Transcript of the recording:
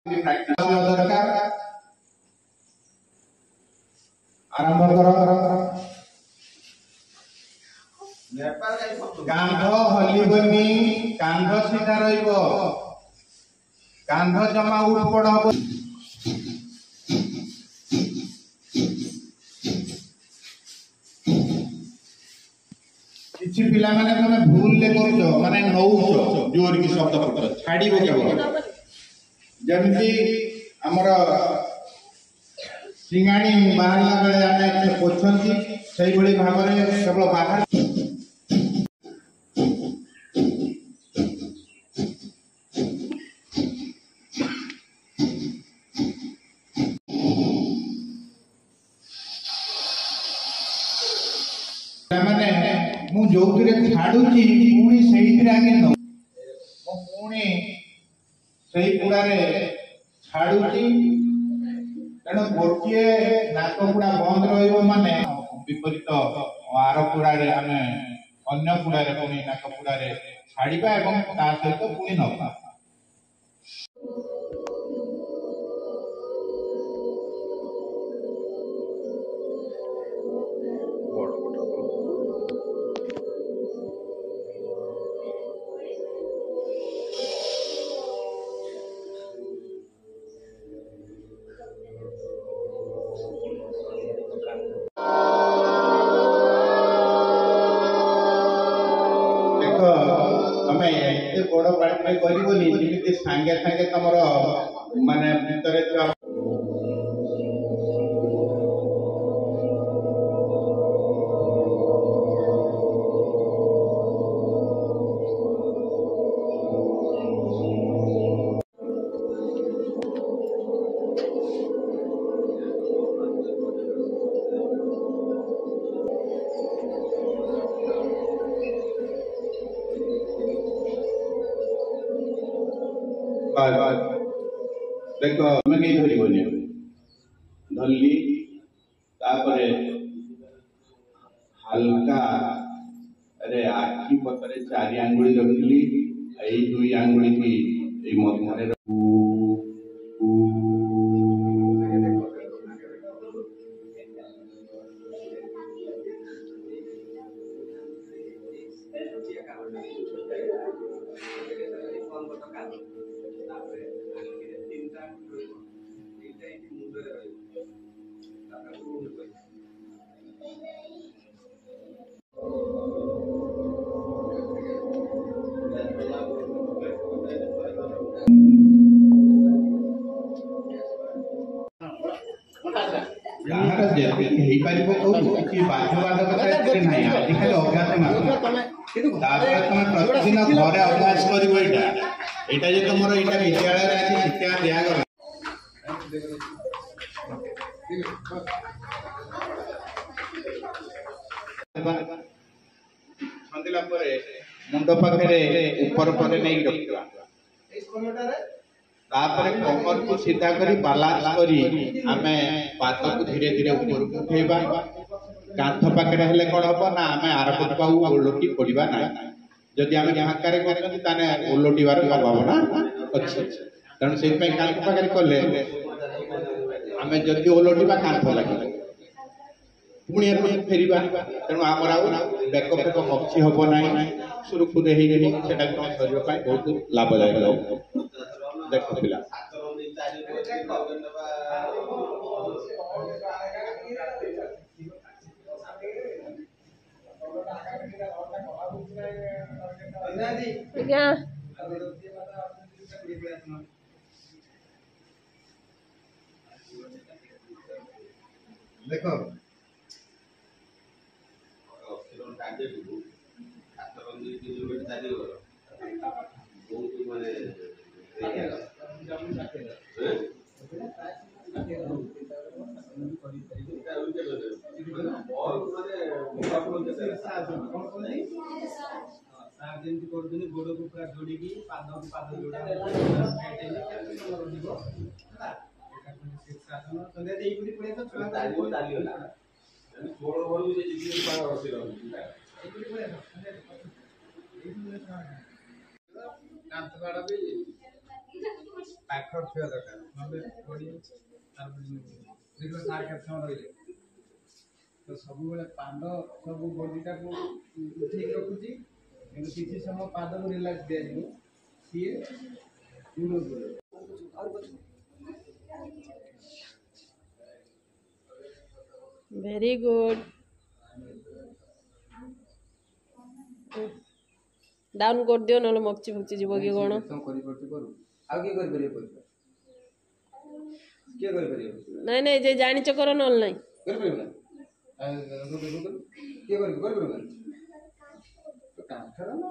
दरकार आरंभ करो कांध हलिबनी कांध सीधा रहिबो कांध जमा उठ पड़ हम किछि पिला माने तमे भूल ले करूछो माने नौछो जोर की शब्द पड़ छाड़ीबो केवल जमती हमर सिंगाणी बाहरला बेले आमे पोछंती सही बड़ी भाव रे केवल बाहर माने मु जोथिरे छाडुची पुणी सेहिथिरे आगे न मु पुणी सेही पुडारे छाडुची तेणु गोटे नाक पुड़ा बंद रहिबो माने विपरीत आर पुड़ारे आमे अन्य पुड़ारे पुणी नाक पुड़ारे छाड़िबा एवं ता सहित पुणी नबा बड़ पार्टी करबोनी जेमिति सांगे सांगे तमरो माने भितरे देख मैं कहीं धरबनी धरली हल्का अरे आखि पतरे 4 आंगुली रखली यही 2 आंगुली की मध्य प्रतिदिन घरे अभ्यास कर तुम विद्यालय शिक्षा दिगला मुंड पाखे ऊपर पटे नहीं रखा कमर को सीधा करी बालांस करी आमे पाद को धीरे धीरे ऊपर को उठेबा कांथ पाखे हेले कौन हम ना आम आरपट पाऊ ओलटी पड़ा ना जदि आम फाँकार करने ओलटार संभावना अच्छे तेणु से कांथ पाखे कले आम जदि ओलटा कांथ लगे पुणी फेरवा तेणु आमर बेक फेक मक्सी हम ना सुरुखुरे शरीर बहुत लाभदायक देख पिला देखो गोड़ को पूरा जोड़ी पाद को पाद जोड़ा ପାଖ ଥିବା ଦରକାର ନହେଲେ ପଡ଼ି ଦୀର୍ଘ ସାର କେତେ ସମୟ ରହିଲେ ତ ସବୁବେଳେ ପାଦ ସବୁ ବଡିଟାକୁ ଉଠେଇକି ରଖୁଛି କିନ୍ତୁ କିଛି ସମୟ ପାଦକୁ ରିଲାକ୍ସ ଦିଆଯିବ ସିଏ ବୁଲଉଛି। वेरी गुड डाउन कर दियो नले मक्ची फक्ची जीव कि कोन ଆଉ କିଏ କରିପାରିବ କିଏ କରିପାରିବ ନାଇଁ ନାଇଁ जे जानिच कर नले नाଇଁ କରିପାରିବ ନା କିଏ କରିପାରିବ ନା କାନ୍ଥର ନା